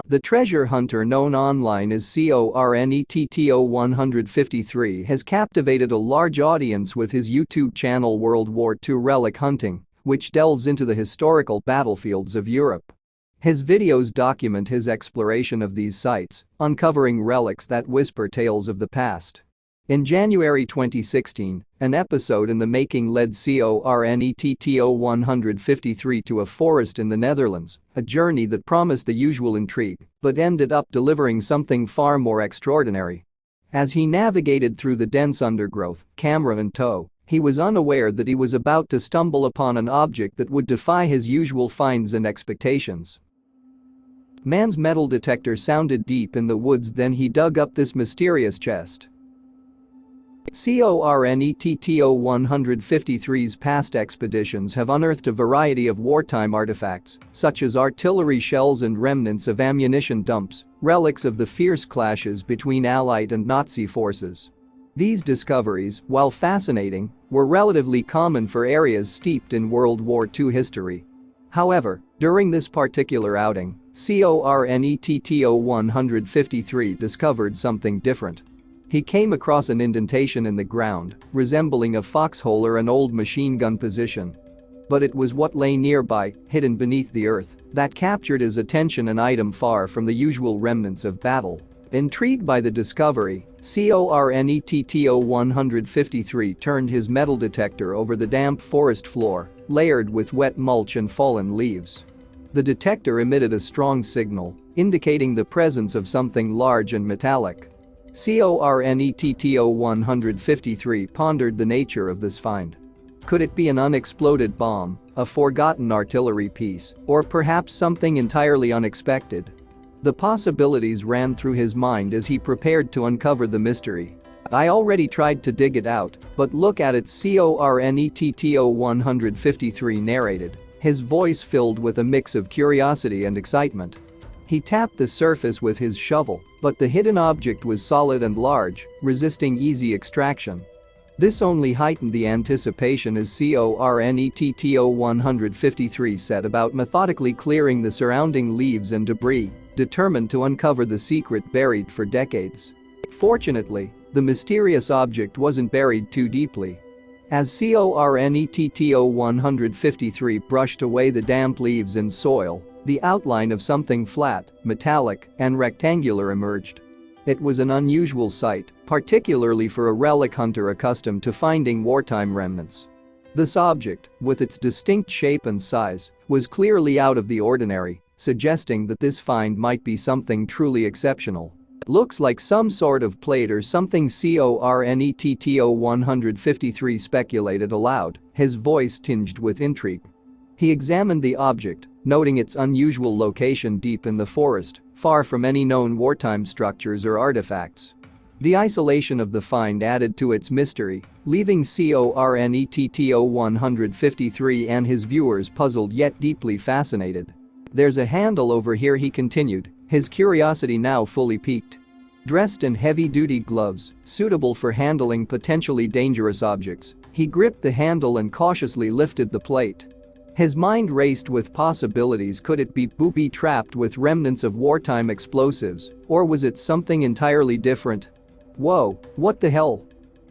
The treasure hunter known online as Cornetto153 has captivated a large audience with his YouTube channel World War II Relic Hunting, which delves into the historical battlefields of Europe. His videos document his exploration of these sites, uncovering relics that whisper tales of the past. In January 2016, an episode in the making led Cornetto153 to a forest in the Netherlands, a journey that promised the usual intrigue but ended up delivering something far more extraordinary. As he navigated through the dense undergrowth, camera in tow, he was unaware that he was about to stumble upon an object that would defy his usual finds and expectations. Man's metal detector sounded deep in the woods, then he dug up this mysterious chest. Cornetto153's past expeditions have unearthed a variety of wartime artifacts, such as artillery shells and remnants of ammunition dumps, relics of the fierce clashes between Allied and Nazi forces. These discoveries, while fascinating, were relatively common for areas steeped in World War II history. However, during this particular outing, Cornetto153 discovered something different. He came across an indentation in the ground, resembling a foxhole or an old machine gun position. But it was what lay nearby, hidden beneath the earth, that captured his attention, an item far from the usual remnants of battle. Intrigued by the discovery, Cornetto153 turned his metal detector over the damp forest floor, layered with wet mulch and fallen leaves. The detector emitted a strong signal, indicating the presence of something large and metallic. Cornetto153 pondered the nature of this find. Could it be an unexploded bomb, a forgotten artillery piece, or perhaps something entirely unexpected? The possibilities ran through his mind as he prepared to uncover the mystery. "I already tried to dig it out, but look at it," Cornetto153 narrated, his voice filled with a mix of curiosity and excitement. He tapped the surface with his shovel, but the hidden object was solid and large, resisting easy extraction. This only heightened the anticipation as Cornetto153 set about methodically clearing the surrounding leaves and debris, determined to uncover the secret buried for decades. Fortunately, the mysterious object wasn't buried too deeply. As Cornetto153 brushed away the damp leaves and soil, the outline of something flat, metallic, and rectangular emerged. It was an unusual sight, particularly for a relic hunter accustomed to finding wartime remnants. This object, with its distinct shape and size, was clearly out of the ordinary, suggesting that this find might be something truly exceptional. "Looks like some sort of plate or something," Cornetto153 speculated aloud, his voice tinged with intrigue. He examined the object, noting its unusual location deep in the forest, far from any known wartime structures or artifacts. The isolation of the find added to its mystery, leaving Cornetto153 and his viewers puzzled yet deeply fascinated. "There's a handle over here," he continued, his curiosity now fully piqued. Dressed in heavy-duty gloves, suitable for handling potentially dangerous objects, he gripped the handle and cautiously lifted the plate. His mind raced with possibilities. Could it be booby-trapped with remnants of wartime explosives, or was it something entirely different? "Whoa, what the hell?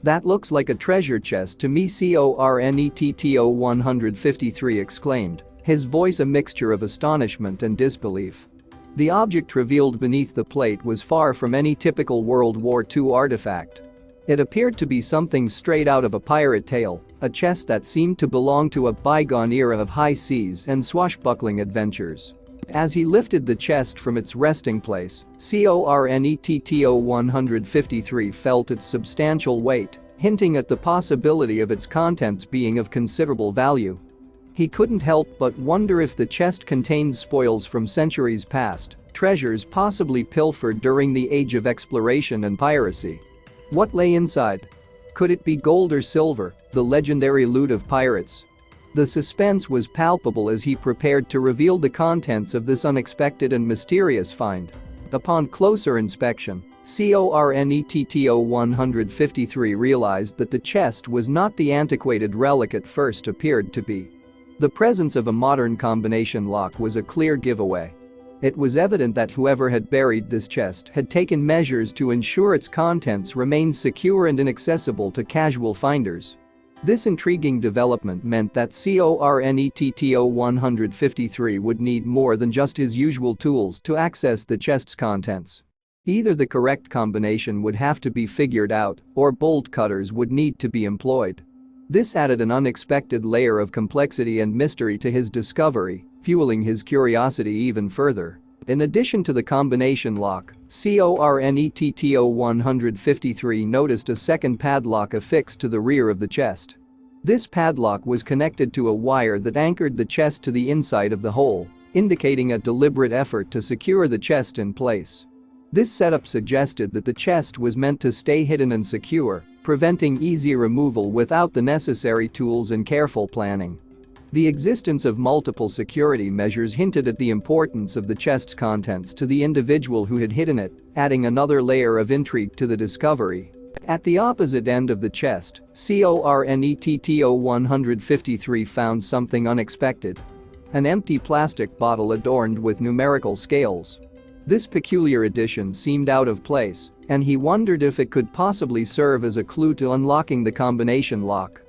That looks like a treasure chest to me," Cornetto153 exclaimed, his voice a mixture of astonishment and disbelief. The object revealed beneath the plate was far from any typical World War II artifact. It appeared to be something straight out of a pirate tale, a chest that seemed to belong to a bygone era of high seas and swashbuckling adventures. As he lifted the chest from its resting place, Cornetto153 felt its substantial weight, hinting at the possibility of its contents being of considerable value. He couldn't help but wonder if the chest contained spoils from centuries past, treasures possibly pilfered during the age of exploration and piracy. What lay inside? Could it be gold or silver, the legendary loot of pirates? The suspense was palpable as he prepared to reveal the contents of this unexpected and mysterious find. Upon closer inspection, Cornetto153 realized that the chest was not the antiquated relic it first appeared to be. The presence of a modern combination lock was a clear giveaway. It was evident that whoever had buried this chest had taken measures to ensure its contents remained secure and inaccessible to casual finders. This intriguing development meant that CORNETTO 153 would need more than just his usual tools to access the chest's contents. Either the correct combination would have to be figured out, or bolt cutters would need to be employed. This added an unexpected layer of complexity and mystery to his discovery, fueling his curiosity even further. In addition to the combination lock, CORNETTO 153 noticed a second padlock affixed to the rear of the chest. This padlock was connected to a wire that anchored the chest to the inside of the hole, indicating a deliberate effort to secure the chest in place. This setup suggested that the chest was meant to stay hidden and secure, preventing easy removal without the necessary tools and careful planning. The existence of multiple security measures hinted at the importance of the chest's contents to the individual who had hidden it, adding another layer of intrigue to the discovery. At the opposite end of the chest, CORNETTO 153 found something unexpected. An empty plastic bottle adorned with numerical scales. This peculiar addition seemed out of place, and he wondered if it could possibly serve as a clue to unlocking the combination lock.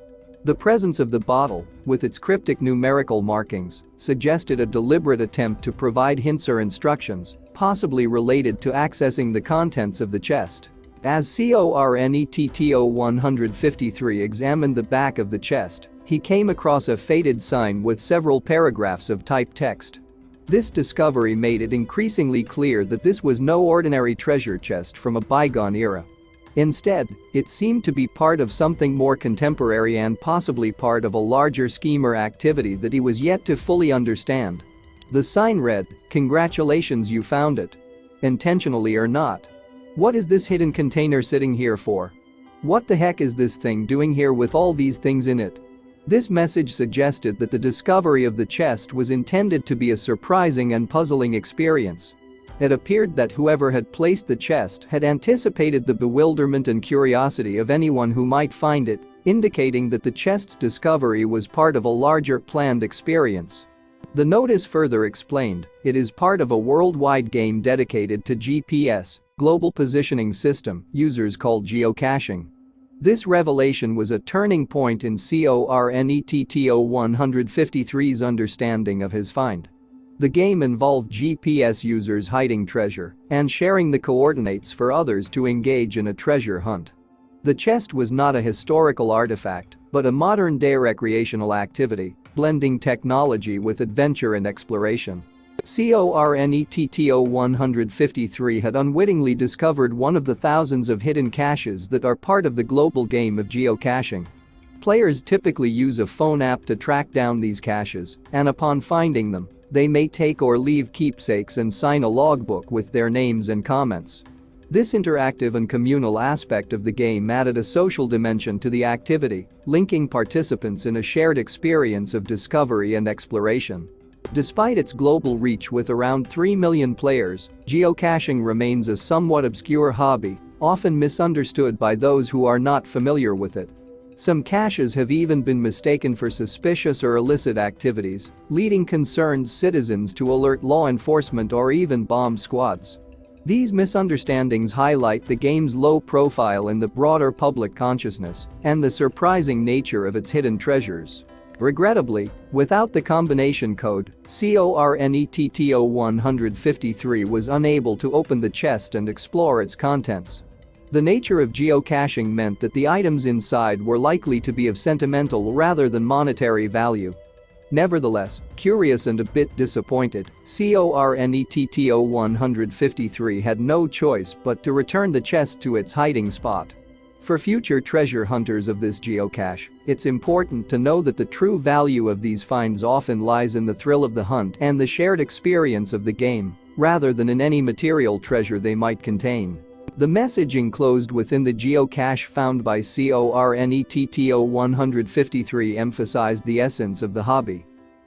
The presence of the bottle, with its cryptic numerical markings, suggested a deliberate attempt to provide hints or instructions, possibly related to accessing the contents of the chest. As CORNETTO 153 examined the back of the chest, he came across a faded sign with several paragraphs of typed text. This discovery made it increasingly clear that this was no ordinary treasure chest from a bygone era. Instead, it seemed to be part of something more contemporary and possibly part of a larger scheme or activity that he was yet to fully understand. The sign read, "Congratulations, you found it. Intentionally or not. What is this hidden container sitting here for? What the heck is this thing doing here with all these things in it?" This message suggested that the discovery of the chest was intended to be a surprising and puzzling experience. It appeared that whoever had placed the chest had anticipated the bewilderment and curiosity of anyone who might find it, indicating that the chest's discovery was part of a larger planned experience. The notice further explained, it is part of a worldwide game dedicated to GPS, Global Positioning System, users called geocaching. This revelation was a turning point in CORNETTO 153's understanding of his find. The game involved GPS users hiding treasure and sharing the coordinates for others to engage in a treasure hunt. The chest was not a historical artifact, but a modern-day recreational activity, blending technology with adventure and exploration. CORNETTO 153 had unwittingly discovered one of the thousands of hidden caches that are part of the global game of geocaching. Players typically use a phone app to track down these caches, and upon finding them, they may take or leave keepsakes and sign a logbook with their names and comments. This interactive and communal aspect of the game added a social dimension to the activity, linking participants in a shared experience of discovery and exploration. Despite its global reach with around 3 million players, geocaching remains a somewhat obscure hobby, often misunderstood by those who are not familiar with it. Some caches have even been mistaken for suspicious or illicit activities, leading concerned citizens to alert law enforcement or even bomb squads. These misunderstandings highlight the game's low profile in the broader public consciousness and the surprising nature of its hidden treasures. Regrettably, without the combination code, CORNETTO 153 was unable to open the chest and explore its contents. The nature of geocaching meant that the items inside were likely to be of sentimental rather than monetary value. Nevertheless, curious and a bit disappointed, CORNETTO 153 had no choice but to return the chest to its hiding spot. For future treasure hunters of this geocache, it's important to know that the true value of these finds often lies in the thrill of the hunt and the shared experience of the game, rather than in any material treasure they might contain. The message enclosed within the geocache found by CORNETTO 153 emphasized the essence of the hobby.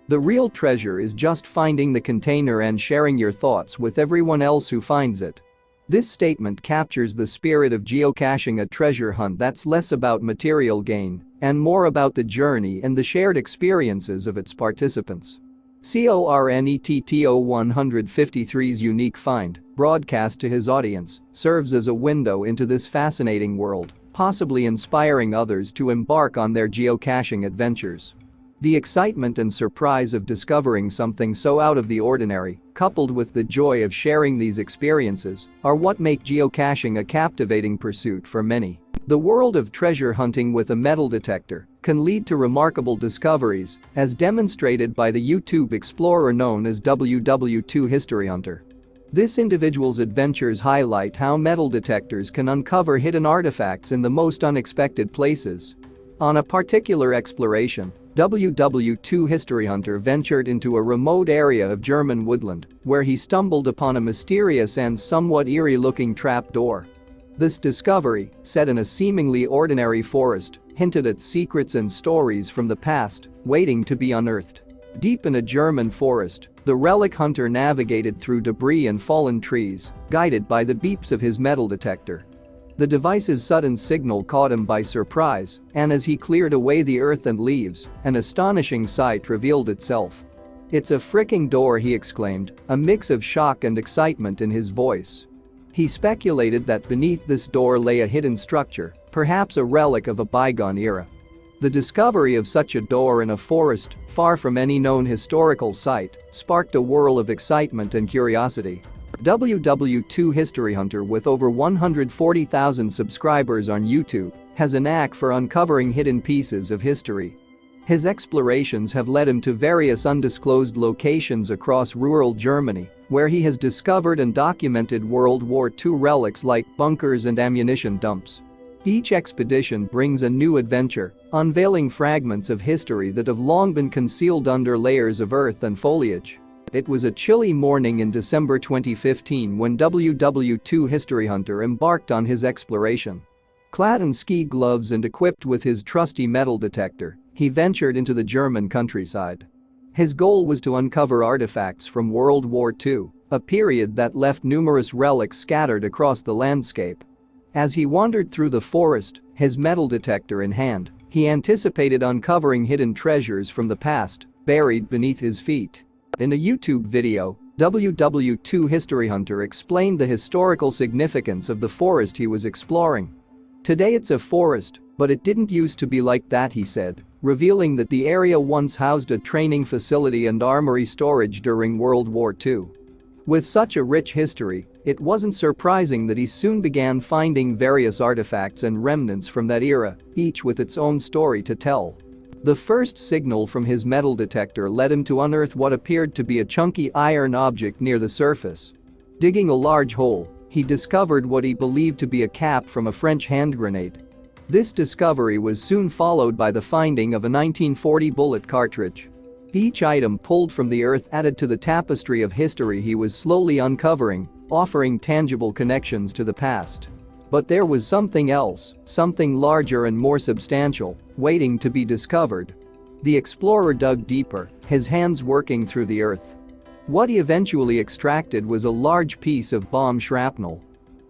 The real treasure is just finding the container and sharing your thoughts with everyone else who finds it. This statement captures the spirit of geocaching, a treasure hunt that's less about material gain and more about the journey and the shared experiences of its participants. CORNETTO-153's unique find, broadcast to his audience, serves as a window into this fascinating world, possibly inspiring others to embark on their geocaching adventures. The excitement and surprise of discovering something so out of the ordinary, coupled with the joy of sharing these experiences, are what make geocaching a captivating pursuit for many. The world of treasure hunting with a metal detector can lead to remarkable discoveries, as demonstrated by the YouTube explorer known as WW2 History Hunter. This individual's adventures highlight how metal detectors can uncover hidden artifacts in the most unexpected places. On a particular exploration, WW2 History Hunter ventured into a remote area of German woodland, where he stumbled upon a mysterious and somewhat eerie-looking trapdoor. This discovery, set in a seemingly ordinary forest, hinted at secrets and stories from the past, waiting to be unearthed. Deep in a German forest, the relic hunter navigated through debris and fallen trees, guided by the beeps of his metal detector. The device's sudden signal caught him by surprise, and as he cleared away the earth and leaves, an astonishing sight revealed itself. "It's a fricking door," he exclaimed, a mix of shock and excitement in his voice. He speculated that beneath this door lay a hidden structure, perhaps a relic of a bygone era. The discovery of such a door in a forest, far from any known historical site, sparked a whirl of excitement and curiosity. WW2 History Hunter, with over 140,000 subscribers on YouTube, has a knack for uncovering hidden pieces of history. His explorations have led him to various undisclosed locations across rural Germany, where he has discovered and documented World War II relics like bunkers and ammunition dumps. Each expedition brings a new adventure, unveiling fragments of history that have long been concealed under layers of earth and foliage. It was a chilly morning in December 2015 when WW2 History Hunter embarked on his exploration. Clad in ski gloves and equipped with his trusty metal detector, he ventured into the German countryside. His goal was to uncover artifacts from World War II, a period that left numerous relics scattered across the landscape. As he wandered through the forest, his metal detector in hand, he anticipated uncovering hidden treasures from the past, buried beneath his feet. In a YouTube video, WW2 History Hunter explained the historical significance of the forest he was exploring. "Today it's a forest, but it didn't used to be like that," he said, revealing that the area once housed a training facility and armory storage during World War II. With such a rich history, it wasn't surprising that he soon began finding various artifacts and remnants from that era, each with its own story to tell. The first signal from his metal detector led him to unearth what appeared to be a chunky iron object near the surface. Digging a large hole, he discovered what he believed to be a cap from a French hand grenade. This discovery was soon followed by the finding of a 1940 bullet cartridge. Each item pulled from the earth added to the tapestry of history he was slowly uncovering, offering tangible connections to the past. But there was something else, something larger and more substantial, waiting to be discovered. The explorer dug deeper, his hands working through the earth. What he eventually extracted was a large piece of bomb shrapnel.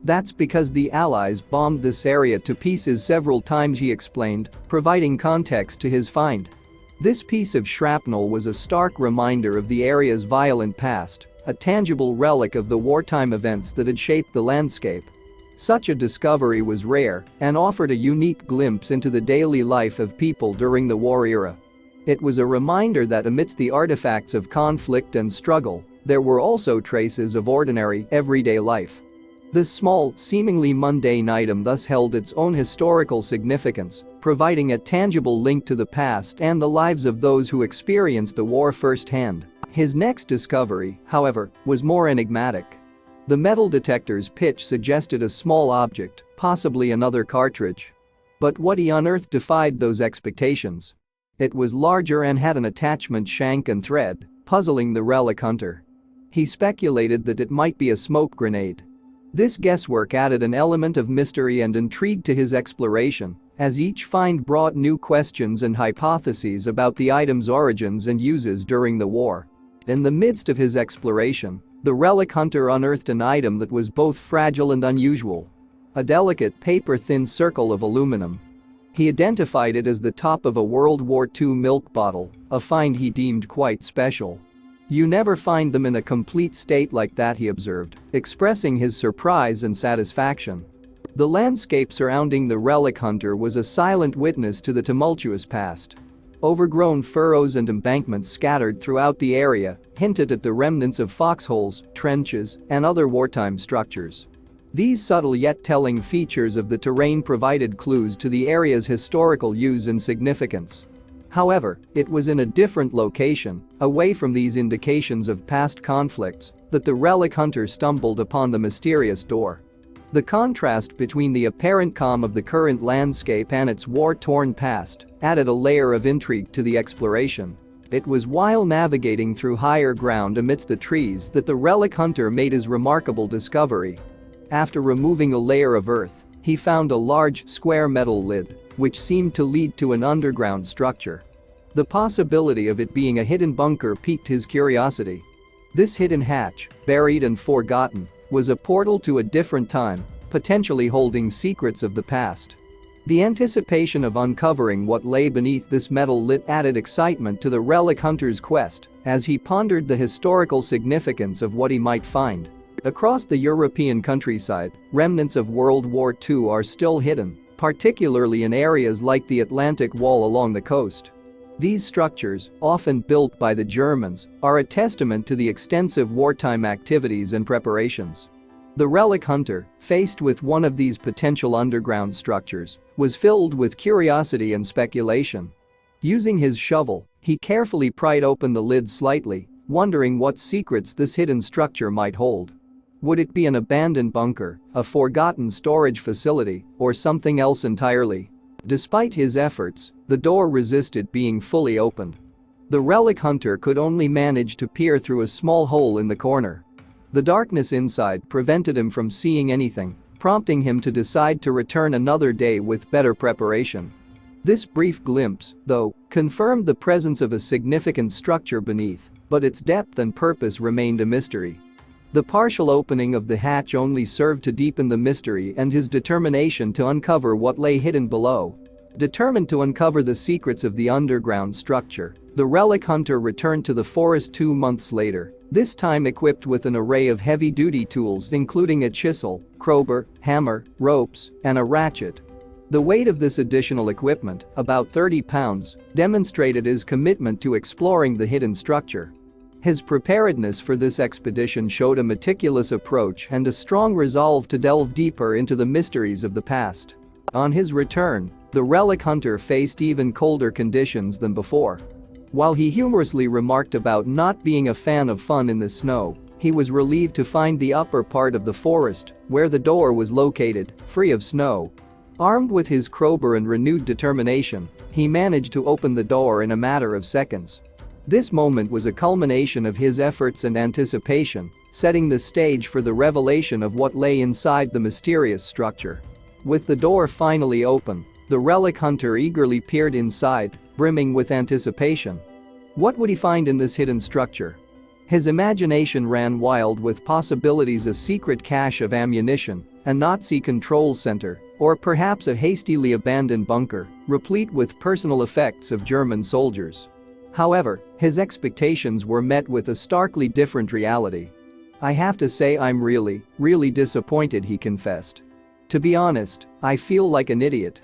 "That's because the Allies bombed this area to pieces several times," he explained, providing context to his find. This piece of shrapnel was a stark reminder of the area's violent past, a tangible relic of the wartime events that had shaped the landscape. Such a discovery was rare and offered a unique glimpse into the daily life of people during the war era. It was a reminder that amidst the artifacts of conflict and struggle, there were also traces of ordinary, everyday life. This small, seemingly mundane item thus held its own historical significance, providing a tangible link to the past and the lives of those who experienced the war firsthand. His next discovery, however, was more enigmatic. The metal detector's pitch suggested a small object, possibly another cartridge. But what he unearthed defied those expectations. It was larger and had an attachment shank and thread, puzzling the relic hunter. He speculated that it might be a smoke grenade. This guesswork added an element of mystery and intrigue to his exploration, as each find brought new questions and hypotheses about the item's origins and uses during the war. In the midst of his exploration, the relic hunter unearthed an item that was both fragile and unusual. A delicate paper-thin circle of aluminum. He identified it as the top of a World War II milk bottle, a find he deemed quite special. "You never find them in a complete state like that," he observed, expressing his surprise and satisfaction. The landscape surrounding the relic hunter was a silent witness to the tumultuous past. Overgrown furrows and embankments scattered throughout the area hinted at the remnants of foxholes, trenches, and other wartime structures. These subtle yet telling features of the terrain provided clues to the area's historical use and significance. However, it was in a different location, away from these indications of past conflicts, that the relic hunter stumbled upon the mysterious door. The contrast between the apparent calm of the current landscape and its war-torn past added a layer of intrigue to the exploration. It was while navigating through higher ground amidst the trees that the relic hunter made his remarkable discovery. After removing a layer of earth, he found a large, square metal lid, which seemed to lead to an underground structure. The possibility of it being a hidden bunker piqued his curiosity. This hidden hatch, buried and forgotten, was a portal to a different time, potentially holding secrets of the past. The anticipation of uncovering what lay beneath this metal lid added excitement to the relic hunter's quest as he pondered the historical significance of what he might find. Across the European countryside, remnants of World War II are still hidden, particularly in areas like the Atlantic Wall along the coast. These structures, often built by the Germans, are a testament to the extensive wartime activities and preparations. The relic hunter, faced with one of these potential underground structures, was filled with curiosity and speculation. Using his shovel, he carefully pried open the lid slightly, wondering what secrets this hidden structure might hold. Would it be an abandoned bunker, a forgotten storage facility, or something else entirely? Despite his efforts, the door resisted being fully opened. The relic hunter could only manage to peer through a small hole in the corner. The darkness inside prevented him from seeing anything, prompting him to decide to return another day with better preparation. This brief glimpse, though, confirmed the presence of a significant structure beneath, but its depth and purpose remained a mystery. The partial opening of the hatch only served to deepen the mystery and his determination to uncover what lay hidden below. Determined to uncover the secrets of the underground structure, the relic hunter returned to the forest 2 months later, this time equipped with an array of heavy-duty tools including a chisel, crowbar, hammer, ropes, and a ratchet. The weight of this additional equipment, about 30 pounds, demonstrated his commitment to exploring the hidden structure. His preparedness for this expedition showed a meticulous approach and a strong resolve to delve deeper into the mysteries of the past. On his return, the relic hunter faced even colder conditions than before. While he humorously remarked about not being a fan of fun in the snow, he was relieved to find the upper part of the forest, where the door was located, free of snow. Armed with his crowbar and renewed determination, he managed to open the door in a matter of seconds. This moment was a culmination of his efforts and anticipation, setting the stage for the revelation of what lay inside the mysterious structure. With the door finally open, the relic hunter eagerly peered inside, brimming with anticipation. What would he find in this hidden structure? His imagination ran wild with possibilities: a secret cache of ammunition, a Nazi control center, or perhaps a hastily abandoned bunker, replete with personal effects of German soldiers. However, his expectations were met with a starkly different reality. "I have to say I'm really disappointed," he confessed. "To be honest, I feel like an idiot."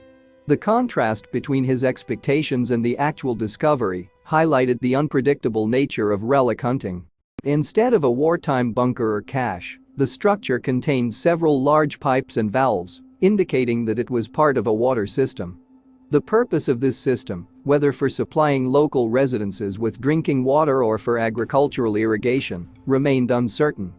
The contrast between his expectations and the actual discovery highlighted the unpredictable nature of relic hunting. Instead of a wartime bunker or cache, the structure contained several large pipes and valves, indicating that it was part of a water system. The purpose of this system, whether for supplying local residences with drinking water or for agricultural irrigation, remained uncertain.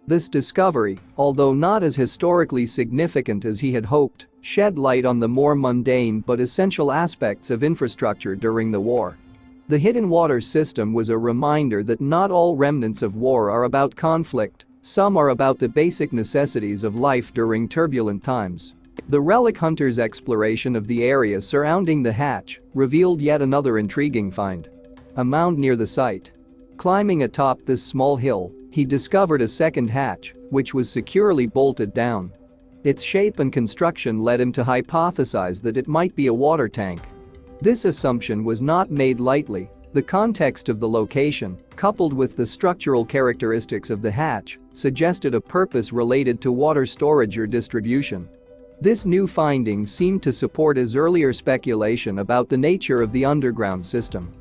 This discovery, although not as historically significant as he had hoped, shed light on the more mundane but essential aspects of infrastructure during the war. The hidden water system was a reminder that not all remnants of war are about conflict, some are about the basic necessities of life during turbulent times. The relic hunter's exploration of the area surrounding the hatch revealed yet another intriguing find: a mound near the site. Climbing atop this small hill, he discovered a second hatch, which was securely bolted down. Its shape and construction led him to hypothesize that it might be a water tank. This assumption was not made lightly, The context of the location, coupled with the structural characteristics of the hatch, suggested a purpose related to water storage or distribution. This new finding seemed to support his earlier speculation about the nature of the underground system.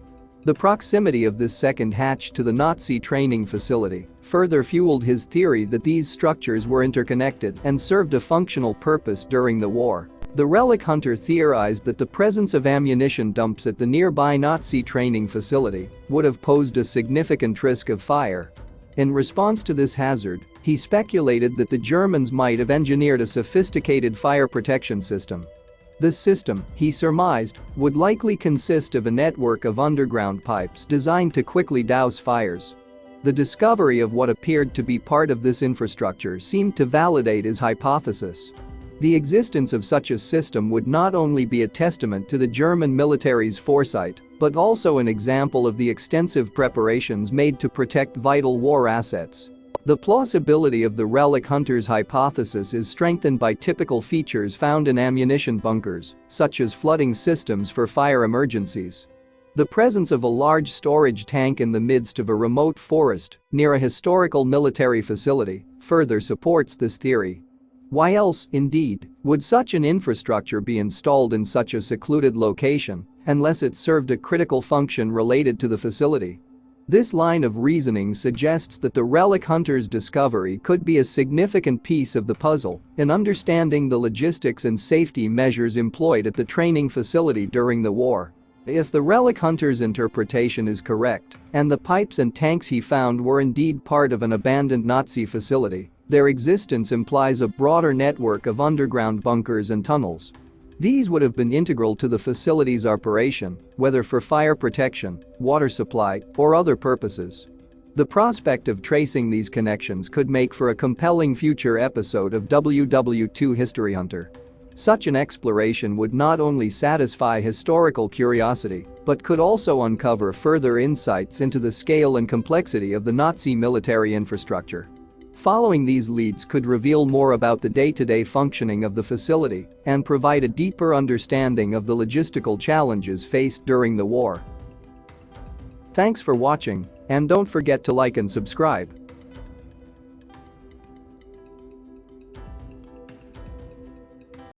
The proximity of this second hatch to the Nazi training facility further fueled his theory that these structures were interconnected and served a functional purpose during the war. The relic hunter theorized that the presence of ammunition dumps at the nearby Nazi training facility would have posed a significant risk of fire. In response to this hazard, he speculated that the Germans might have engineered a sophisticated fire protection system. This system, he surmised, would likely consist of a network of underground pipes designed to quickly douse fires. The discovery of what appeared to be part of this infrastructure seemed to validate his hypothesis. The existence of such a system would not only be a testament to the German military's foresight, but also an example of the extensive preparations made to protect vital war assets. The plausibility of the relic hunter's hypothesis is strengthened by typical features found in ammunition bunkers, such as flooding systems for fire emergencies. The presence of a large storage tank in the midst of a remote forest near a historical military facility further supports this theory. Why else, indeed, would such an infrastructure be installed in such a secluded location unless it served a critical function related to the facility? This line of reasoning suggests that the relic hunter's discovery could be a significant piece of the puzzle in understanding the logistics and safety measures employed at the training facility during the war. If the relic hunter's interpretation is correct, and the pipes and tanks he found were indeed part of an abandoned Nazi facility, their existence implies a broader network of underground bunkers and tunnels. These would have been integral to the facility's operation, whether for fire protection, water supply, or other purposes. The prospect of tracing these connections could make for a compelling future episode of WW2 History Hunter. Such an exploration would not only satisfy historical curiosity, but could also uncover further insights into the scale and complexity of the Nazi military infrastructure. Following these leads could reveal more about the day-to-day functioning of the facility and provide a deeper understanding of the logistical challenges faced during the war. Thanks for watching, and don't forget to like and subscribe.